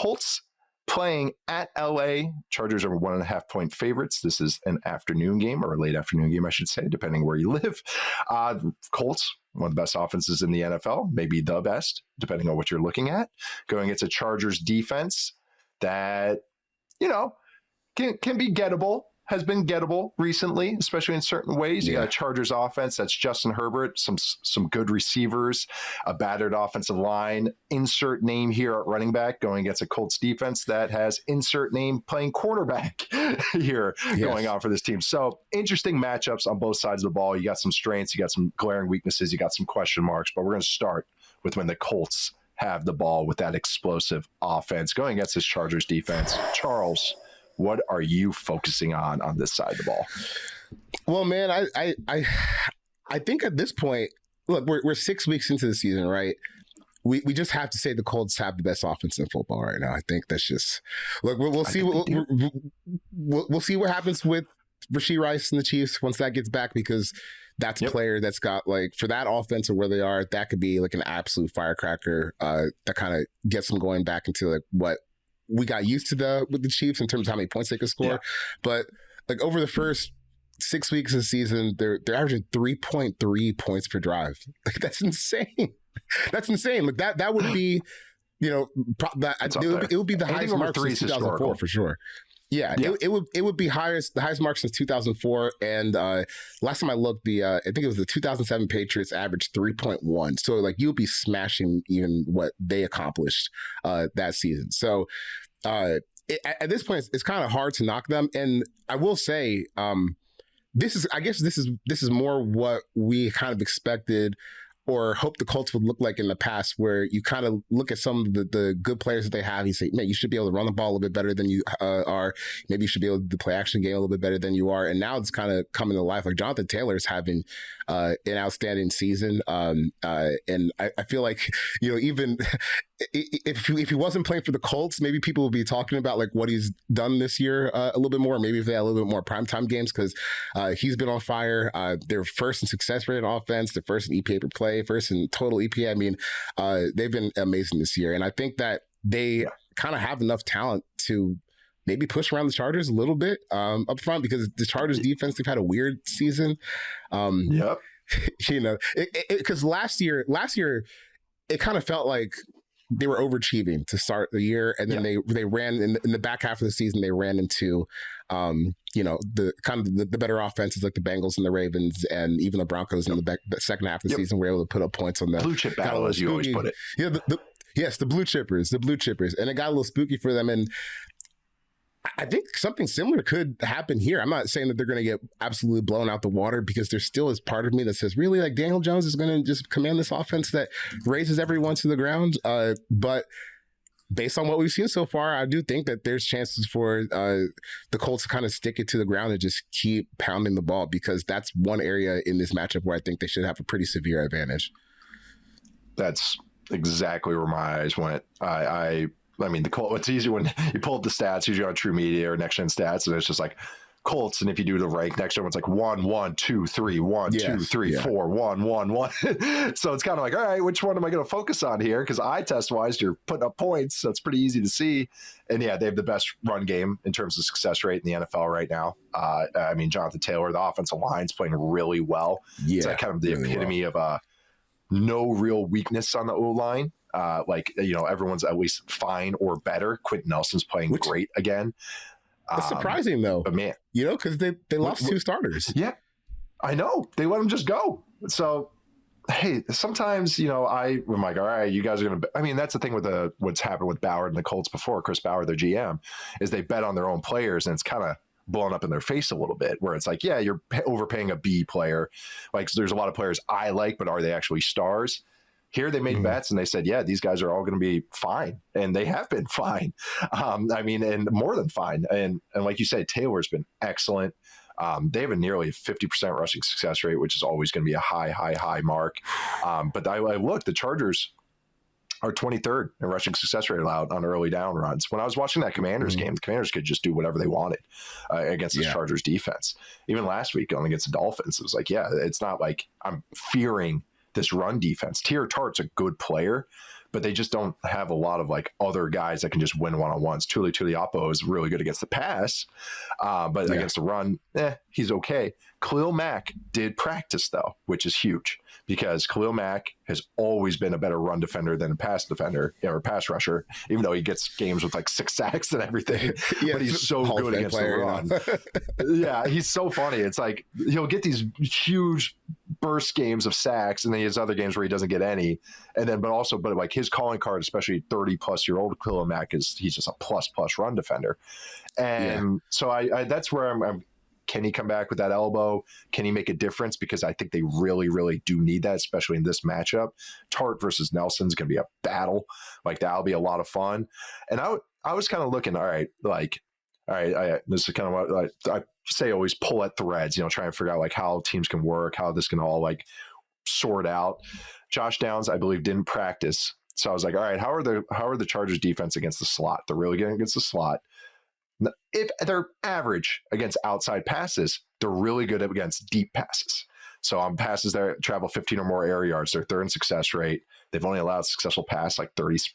Colts playing at LA. Chargers are 1.5-point favorites. This is an afternoon game, or a late afternoon game, I should say, depending where you live. Colts, one of the best offenses in the NFL, maybe the best, depending on what you're looking at, going against a Chargers defense that, can be gettable, has been gettable recently, especially in certain ways. You got a Chargers offense that's Justin Herbert, some good receivers, a battered offensive line, insert name here at running back, going against a Colts defense that has insert name playing quarterback here going on for this team. So interesting matchups on both sides of the ball. You got some strengths, you got some glaring weaknesses, you got some question marks, but we're going to start with when the Colts have the ball with that explosive offense going against this Chargers defense. Charles, what are you focusing on this side of the ball? Well, man, I think at this point, look, we're 6 weeks into the season, right? We just have to say the Colts have the best offense in football right now. I think that's just look. We'll see. We'll see what happens with Rashee Rice and the Chiefs once that gets back, because that's a player that's got, like, for that offense or where they are, that could be like an absolute firecracker that kind of gets them going back into like what we got used to with the Chiefs in terms of how many points they could score. Yeah. But like over the first 6 weeks of the season, they're averaging 3.3 points per drive. Like, that's insane. That's insane. Like that would be, it would be the highest mark since 2004 for sure. Yeah. It would be the highest mark since 2004. And last time I looked, I think it was the 2007 Patriots averaged 3.1. So like you'll be smashing even what they accomplished that season. So at this point, it's kind of hard to knock them. And I will say, this is more what we kind of expected or hope the Colts would look like in the past, where you kind of look at some of the good players that they have. You say, man, you should be able to run the ball a little bit better than you are. Maybe you should be able to play action game a little bit better than you are. And now it's kind of coming to life. Like Jonathan Taylor is having an outstanding season. And I feel like, even if he wasn't playing for the Colts, maybe people would be talking about like what he's done this year a little bit more. Maybe if they had a little bit more primetime games, because he's been on fire. They're first in success rate on offense. They're first in EPA per play, first in total EPA. I mean, they've been amazing this year. And I think that they kind of have enough talent to maybe push around the Chargers a little bit up front, because the Chargers defense, they've had a weird season. Because last year, it kind of felt like they were overachieving to start the year, and then they ran in the back half of the season. They ran into the kind of the better offenses like the Bengals and the Ravens, and even the Broncos in the second half of the season were able to put up points on the blue chip battle, as you always put it. Yeah, the blue chippers, and it got a little spooky for them. And I think something similar could happen here. I'm not saying that they're going to get absolutely blown out the water, because there still is part of me that says, really, like, Daniel Jones is going to just command this offense that raises everyone to the ground. But based on what we've seen so far, I do think that there's chances for the Colts to kind of stick it to the ground and just keep pounding the ball, because that's one area in this matchup where I think they should have a pretty severe advantage. That's exactly where my eyes went. I mean, the Colts, it's easier when you pull up the stats, usually on True Media or Next Gen Stats, and it's just like Colts. And if you do the rank, next one, it's like 1, 1, 2, 3, 1, 2, 3, 4, 1, 1, 1. So it's kind of like, all right, which one am I going to focus on here? Because eye test wise, you're putting up points, so it's pretty easy to see. And yeah, they have the best run game in terms of success rate in the NFL right now. I mean, Jonathan Taylor, the offensive line's playing really well. Yeah, it's like kind of the really epitome of no real weakness on the O-line. Everyone's at least fine or better. Quentin Nelson's playing great again. It's surprising though, but man, because they lost two starters. Yeah, I know, they let them just go. So hey, sometimes I'm like, all right, you guys are gonna. I mean, that's the thing with what's happened with Ballard and the Colts before. Chris Ballard, their GM, is they bet on their own players, and it's kind of blown up in their face a little bit, where it's like, yeah, you're overpaying a B player. Like, there's a lot of players I like, but are they actually stars? Here they made bets and they said, yeah, these guys are all going to be fine. And they have been fine. And more than fine. And like you said, Taylor's been excellent. They have a nearly 50% rushing success rate, which is always going to be a high mark. But I looked, the Chargers are 23rd in rushing success rate allowed on early down runs. When I was watching that Commanders game, the Commanders could just do whatever they wanted against the Chargers defense. Even last week going against the Dolphins, it was like, yeah, it's not like I'm fearing this run defense. Tier Tart's a good player, but they just don't have a lot of like other guys that can just win one-on-ones. Tuli Tuiapo is really good against the pass, but against the run, he's okay. Khalil Mack did practice though, which is huge because Khalil Mack has always been a better run defender than a pass defender or pass rusher, even though he gets games with like 6 sacks and everything, but he's so good against the run. Yeah, he's so funny. It's like he'll get these huge burst games of sacks and then he has other games where he doesn't get any. And then, but like his calling card, especially 30-plus-year-old Khalil Mack, he's just a plus run defender. And so I that's where I'm can he come back with that elbow? Can he make a difference? Because I think they really, really do need that, especially in this matchup. Tart versus Nelson's going to be a battle. Like, that'll be a lot of fun. And I was kind of looking, all right, this is kind of what I say always pull at threads, try and figure out like how teams can work, how this can all like sort out. Josh Downs, I believe, didn't practice. So I was like, all right, how are the Chargers defense against the slot? They're really good against the slot. If they're average against outside passes, they're really good against deep passes. So on passes that travel 15 or more air yards, their third in success rate. They've only allowed successful pass like 30%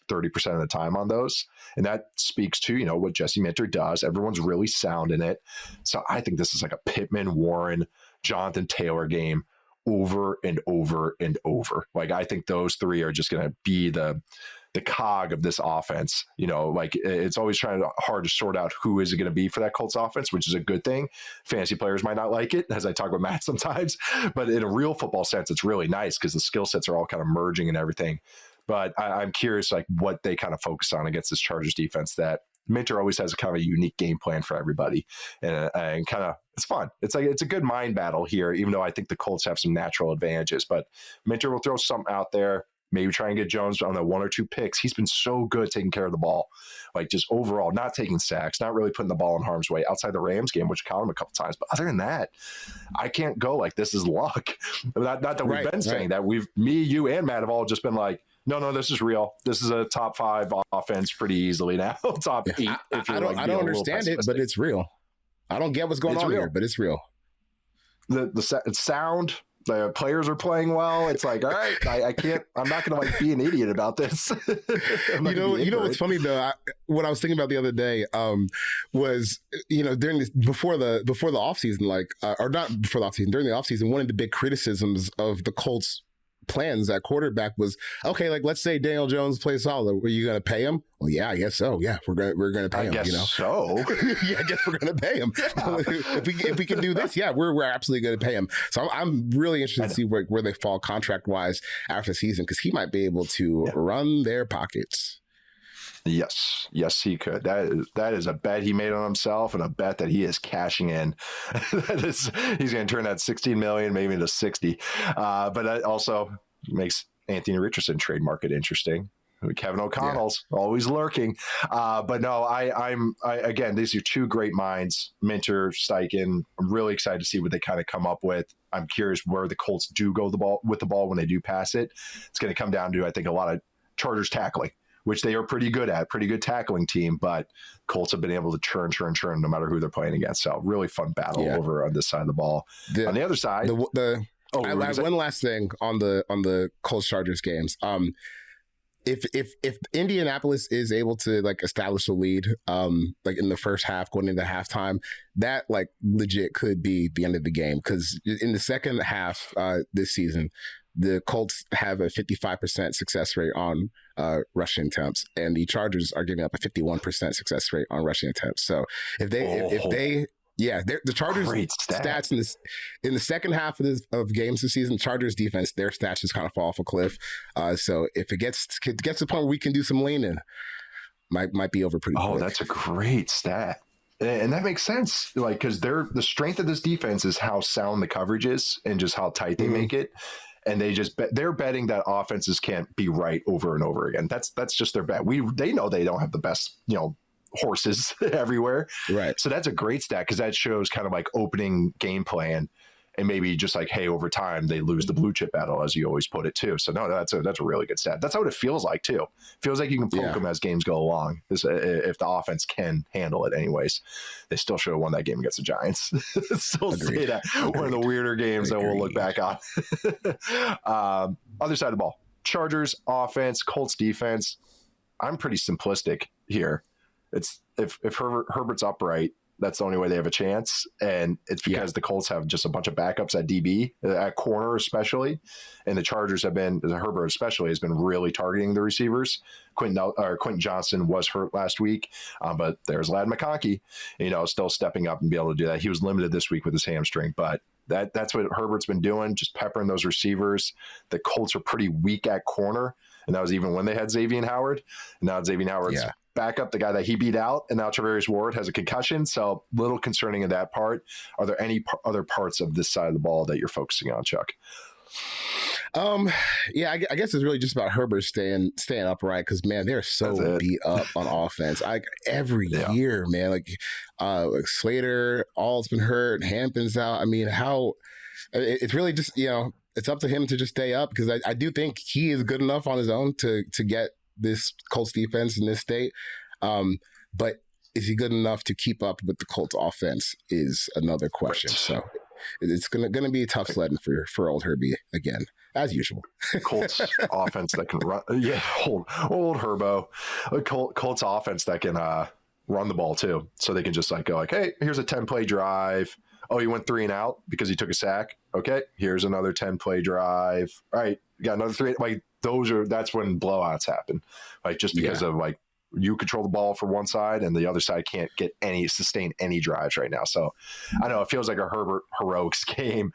of the time on those. And that speaks to, what Jesse Minter does. Everyone's really sound in it. So I think this is like a Pittman, Warren, Jonathan Taylor game over and over and over. Like, I think those three are just going to be the cog of this offense. Like, it's always hard to sort out who is it going to be for that Colts offense, which is a good thing. Fantasy players might not like it, as I talk with Matt sometimes, but in a real football sense, it's really nice because the skill sets are all kind of merging and everything. But I'm curious, like, what they kind of focus on against this Chargers defense that Minter always has a kind of a unique game plan for everybody. And kind of, it's fun. It's a good mind battle here, even though I think the Colts have some natural advantages, but Minter will throw something out there. Maybe try and get Jones on the 1 or 2 picks. He's been so good taking care of the ball, like just overall, not taking sacks, not really putting the ball in harm's way outside the Rams game, which caught him a couple times. But other than that, I can't go like this is luck. Not that we've been saying that. Me, you, and Matt have all just been like, no, this is real. This is a top 5 offense pretty easily now. Top 8. I don't understand it, but it's real. I don't get what's going on here, but it's real. The sound. The players are playing well. It's like, all right, I'm not going to like be an idiot about this. What's funny though? What I was thinking about the other day was, during before the offseason, or not before the offseason, during the offseason, one of the big criticisms of the Colts plans at quarterback was, okay, like, let's say Daniel Jones plays solid. Were you going to pay him? Well, yeah, I guess so. Yeah, we're going to pay him. I guess so. Yeah, I guess we're going to pay him. if we can do this, yeah, we're absolutely going to pay him. So I'm really interested to see where they fall contract wise after the season, because he might be able to run their pockets. Yes, he could. That is a bet he made on himself, and a bet that he is cashing in. He's going to turn that $16 million maybe into 60. But that also makes Anthony Richardson trade market interesting. Kevin O'Connell's always lurking. But no, I'm again, these are 2 great minds, Minter, Steichen. I'm really excited to see what they kind of come up with. I'm curious where the Colts do go with the ball when they do pass it. It's going to come down to, I think, a lot of Chargers tackling, which they are pretty good at, pretty good tackling team, but Colts have been able to churn no matter who they're playing against. So really fun battle over on this side of the ball. On the other side, one last thing on the Colts Chargers games. If Indianapolis is able to like establish a lead, like in the first half going into halftime, that like legit could be the end of the game. Because in the second half this season, the Colts have a 55% success rate on rushing attempts, and the Chargers are giving up a 51% success rate on rushing attempts. So if they the Chargers stats in the second half of games this season, Chargers defense, their stats just kind of fall off a cliff. So if it gets to the point where we can do some leaning, might be over pretty quick. Oh, that's a great stat. And that makes sense, like, because the strength of this defense is how sound the coverage is and just how tight they make it. And they're betting that offenses can't be right over and over again. That's just their bet. They know they don't have the best, horses everywhere. Right. So that's a great stat because that shows kind of like opening game plan, and maybe just like, hey, over time they lose the blue chip battle, as you always put it too. So no, that's a really good stat. That's how it feels like too. It feels like you can poke them as games go along. If the offense can handle it, anyways. They still should have won that game against the Giants. Still say that one of the weirder games that we'll look back on. Other side of the ball. Chargers offense, Colts defense. I'm pretty simplistic here. It's if Herbert's upright, that's the only way they have a chance. And it's because the Colts have just a bunch of backups at DB, at corner especially. And the Chargers Herbert especially, has been really targeting the receivers. Quentin Johnson was hurt last week, but there's Ladd McConkey, still stepping up and be able to do that. He was limited this week with his hamstring, but that's what Herbert's been doing, just peppering those receivers. The Colts are pretty weak at corner, and that was even when they had Xavier Howard. And now Xavier Howard's back up, the guy that he beat out, and now Travarius Ward has a concussion, so little concerning in that part. Are there any other parts of this side of the ball that you're focusing on, Chuck? I guess it's really just about Herbert staying upright, because man, they're so beat up on offense. Every year, man, like Slater, all's been hurt, Hampton's out. I mean, it's really just it's up to him to just stay up, because I do think he is good enough on his own to get this Colts defense in this state. But is he good enough to keep up with the Colts offense is another question. Right. So it's gonna be a tough sledding for old Herbie again, as usual. Colts offense that can run. Yeah, old Herbo. Colts offense that can run the ball too. So they can just go hey, here's a 10-play drive. Oh, you went 3 and out because you took a sack. Okay, here's another 10-play drive. All right, you got another 3. That's when blowouts happen. Just because of you control the ball for one side and the other side can't sustain any drives right now. So I know it feels like a Herbert heroics game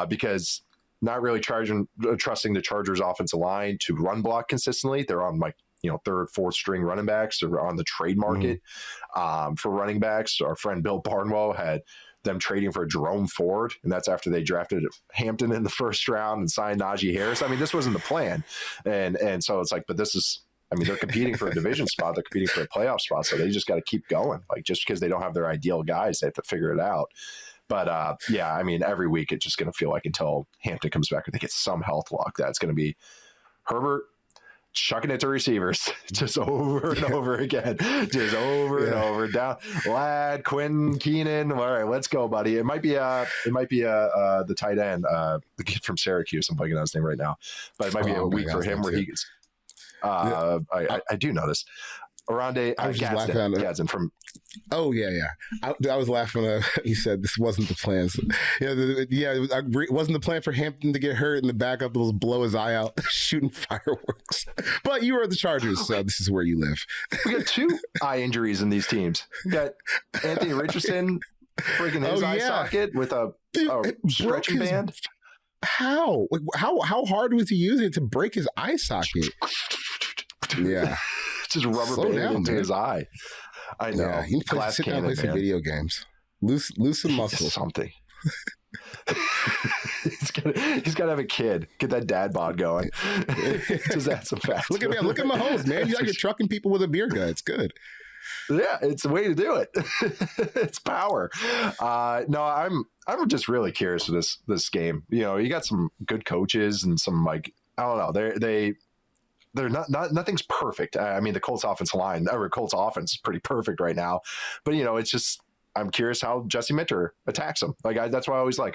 because not really trusting the Chargers offensive line to run block consistently. They're on third, fourth string running backs. They're on the trade market for running backs. Our friend Bill Barnwell had them trading for Jerome Ford, and that's after they drafted Hampton in the first round and signed Najee Harris. I mean, this wasn't the plan. And so it's but this is, they're competing for a division spot. They're competing for a playoff spot. So they just got to keep going. Just because they don't have their ideal guys, they have to figure it out. But every week it's just going to feel like until Hampton comes back or they get some health luck, that's going to be Herbert chucking it to receivers just over and over again, just over and over down. Ladd, Quinn, Keenan. All right, let's go, buddy. It might be the tight end, the kid from Syracuse. I'm blanking on his name right now, but it might be a week for him where he gets. I do know this. Arande Gadsden from. Oh yeah. I was laughing when he said this wasn't the plan. It wasn't the plan for Hampton to get hurt and the backup was blow his eye out shooting fireworks. But you are the Chargers, so this is where you live. We got 2 eye injuries in these teams. We got Anthony Richardson breaking his eye socket with a stretching band. How hard was he using it to break his eye socket? Yeah. Just rubber banded into his eye. I know. Yeah, he needs sit down and play some video games. Loosen muscle. Something. He's got to have a kid. Get that dad bod going. Just add some fat. Look at Mahomes, man. You're trucking people with a beer gut. It's good. Yeah, it's the way to do it. It's power. No, I'm just really curious for this game. You got some good coaches and some I don't know. They're not nothing's perfect. The Colts offensive line or Colts offense is pretty perfect right now, but it's just I'm curious how Jesse Minter attacks them. That's why I always like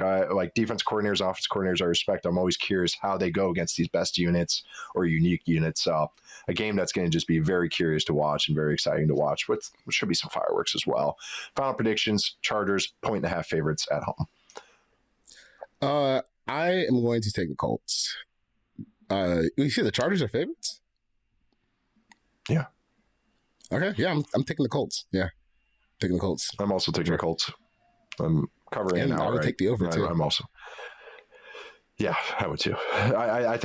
defense coordinators, offense coordinators. I respect. I'm always curious how they go against these best units or unique units. So a game that's going to just be very curious to watch and very exciting to watch. With should be some fireworks as well. Final predictions: Chargers 1.5 favorites at home. I am going to take the Colts. You see the Chargers are favorites? Yeah. Okay. Yeah, I'm taking the Colts. Yeah. Taking the Colts. I'm also taking the Colts. I'm covering it now. I would take the over too. I'm also. Yeah, I would too. I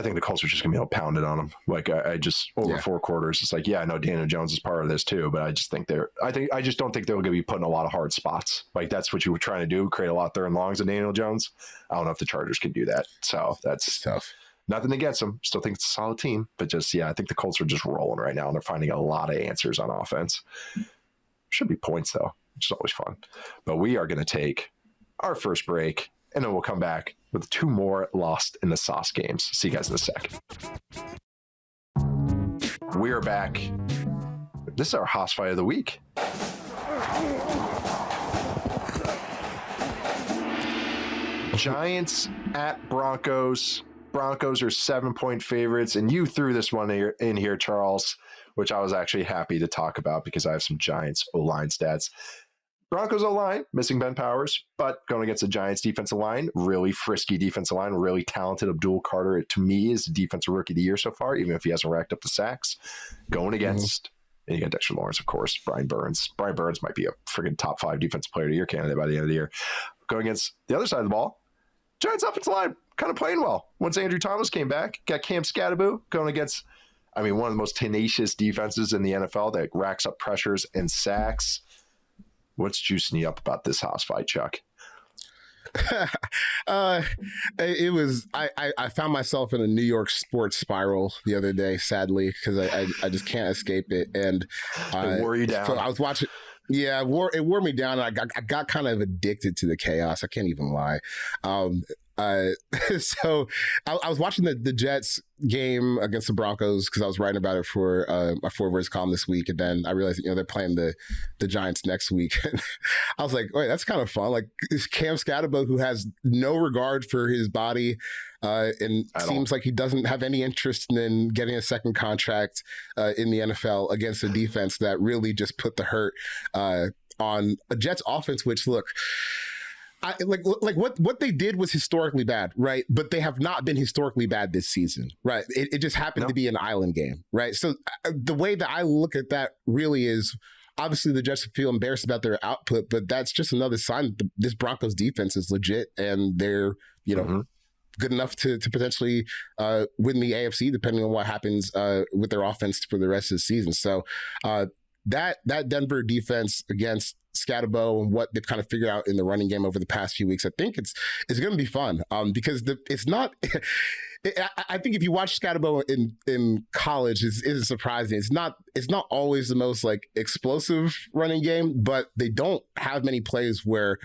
think the Colts are just gonna be able to pound it on them. I just over 4 quarters. It's I know Daniel Jones is part of this too, but I just think I just don't think they're gonna be putting a lot of hard spots. That's what you were trying to do, create a lot of third and longs of Daniel Jones. I don't know if the Chargers can do that. So that's tough. Nothing against them. Still think it's a solid team, but I think the Colts are just rolling right now and they're finding a lot of answers on offense. Should be points though, which is always fun. But we are going to take our first break and then we'll come back with 2 more lost in the sauce games. See you guys in a sec. We are back. This is our Haas fight of the week. Giants at Broncos. Broncos are 7-point favorites, and you threw this one in here, Charles, which I was actually happy to talk about because I have some Giants O-line stats. Broncos O-line, missing Ben Powers, but going against the Giants defensive line, really frisky defensive line, really talented. Abdul Carter, to me, is the defensive rookie of the year so far, even if he hasn't racked up the sacks. Going against, and you got Dexter Lawrence, of course, Brian Burns. Brian Burns might be a friggin' top 5 defensive player of the year candidate by the end of the year. Going against the other side of the ball, Giants offensive line, kind of playing well. Once Andrew Thomas came back, got Cam Skattebo going against, one of the most tenacious defenses in the NFL that racks up pressures and sacks. What's juicing you up about this house fight, Chuck? It was I found myself in a New York sports spiral the other day, sadly, because I just can't escape it. And it wore you down. So I was watching. Yeah, it wore me down. I got kind of addicted to the chaos. I can't even lie. So I was watching the Jets game against the Broncos because I was writing about it for my Four Words column this week, and then I realized they're playing the Giants next week. And I was like, wait, that's kind of fun. Like, this Cam Skattebo, who has no regard for his body, and seems like he doesn't have any interest in getting a second contract in the NFL against a defense that really just put the hurt on a Jets offense, which, look, what they did was historically bad, right? But they have not been historically bad this season, right? It just happened to be an island game, right? So the way that I look at that really is, obviously the Jets feel embarrassed about their output, but that's just another sign that this Broncos defense is legit, and they're, good enough to potentially win the AFC, depending on what happens with their offense for the rest of the season. So that Denver defense against Skattebo and what they've kind of figured out in the running game over the past few weeks, I think it's going to be fun because it's not. I think if you watch Skattebo in college, it's surprising. It's not always the most like explosive running game, but they don't have many plays where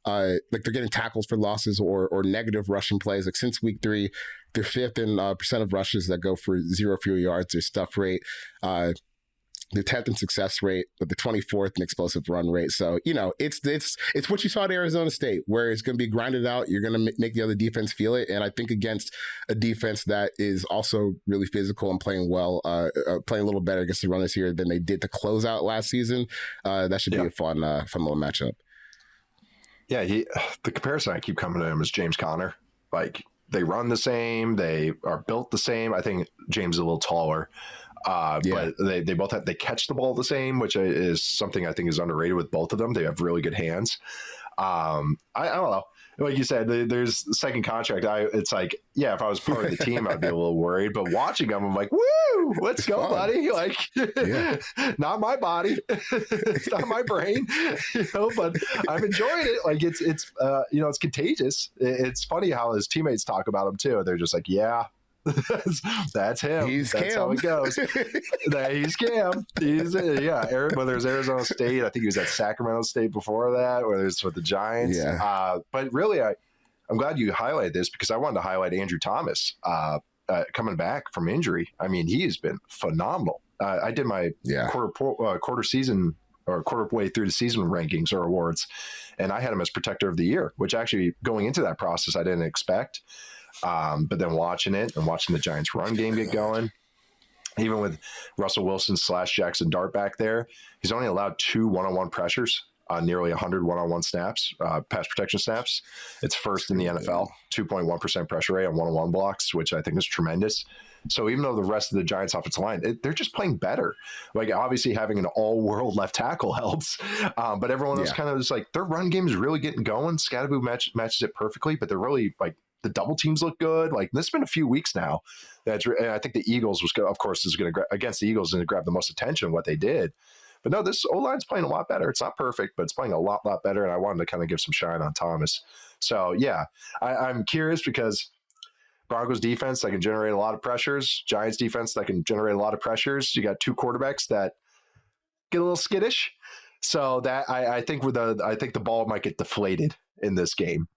they're getting tackles for losses or negative rushing plays. Like, since week 3, they're 5th in percent of rushes that go for 0 or fewer yards. Their stuff rate, the 10th in success rate, but the 24th in explosive run rate. So, it's what you saw at Arizona State, where it's going to be grinded out. You're going to make the other defense feel it. And I think against a defense that is also really physical and playing well, playing a little better against the runners here than they did to close out last season, that should be a fun little matchup. Yeah, the comparison I keep coming to him is James Conner. Like, they run the same, they are built the same. I think James is a little taller. But they both they catch the ball the same, which is something I think is underrated with both of them. They have really good hands. I don't know. Like you said, there's the second contract. It's like, if I was part of the team, I'd be a little worried. But watching them, I'm like, woo, let's go, buddy. Like, not my body, it's not my brain, but I'm enjoying it. Like, it's it's contagious. It's funny how his teammates talk about him too. They're just like, that's him. That's Cam. How it goes. He's Cam. Whether it's Arizona State, I think he was at Sacramento State before that, whether it's with the Giants. But really, I'm glad you highlighted this because I wanted to highlight Andrew Thomas coming back from injury. I mean, he has been phenomenal. I did my quarter season or quarter way through the season rankings or awards, and I had him as protector of the year, which actually going into that process I didn't expect. But then watching the Giants run game get going, even with Russell Wilson / Jackson Dart back there, he's only allowed 2 one-on-one pressures on nearly 100 one-on-one snaps, pass protection snaps. It's first in the NFL, 2.1% pressure rate on one-on-one blocks, which I think is tremendous. So even though the rest of the Giants offensive line, they're just playing better. Like, obviously having an all-world left tackle helps, but everyone else kind of is like, their run game is really getting going. Skattebo matches it perfectly, but they're really like, the double teams look good. Like, this has been a few weeks now. And I think the Eagles is going to against the Eagles and grab the most attention what they did. But no, this O-line's playing a lot better. It's not perfect, but it's playing a lot better. And I wanted to kind of give some shine on Thomas. So I'm curious because Broncos defense that can generate a lot of pressures, Giants defense that can generate a lot of pressures. You got 2 quarterbacks that get a little skittish. So that I think the ball might get deflated in this game,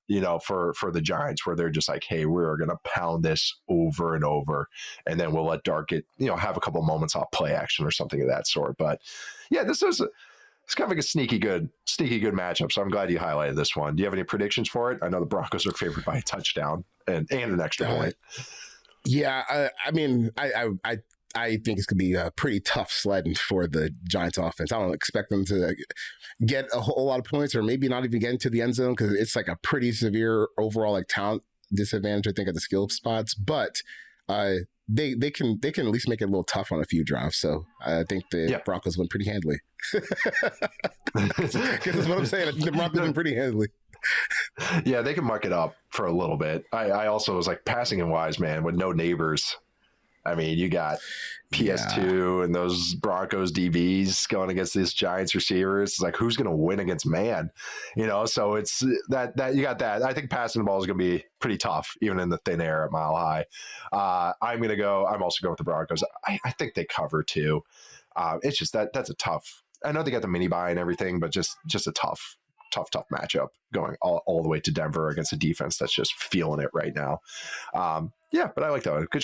for the Giants, where they're just like, hey, we're going to pound this over and over, and then we'll let Dart get, have a couple moments off play action or something of that sort. But it's kind of like a sneaky good matchup. So I'm glad you highlighted this one. Do you have any predictions for it? I know the Broncos are favored by a touchdown and an extra point. Yeah, I mean, I think it's going to be a pretty tough sled for the Giants offense. I don't expect them to get a whole lot of points, or maybe not even get into the end zone, because it's like a pretty severe overall like talent disadvantage, I think, at the skill spots. But they can at least make it a little tough on a few drives. So I think the Broncos win pretty handily. Because that's what I'm saying. I think the Broncos win pretty handily. Yeah, they can muck it up for a little bit. I also was like, passing and wise, man, with no neighbors. I mean, you got PS2 and those Broncos DBs going against these Giants receivers. It's like, who's going to win against man? You know, so it's that you got that. I think passing the ball is going to be pretty tough, even in the thin air at Mile High. I'm also going with the Broncos. I think they cover too. It's just that's a tough. I know they got the mini bye and everything, but just a tough matchup going all the way to Denver against a defense that's just feeling it right now. But I like that one. Good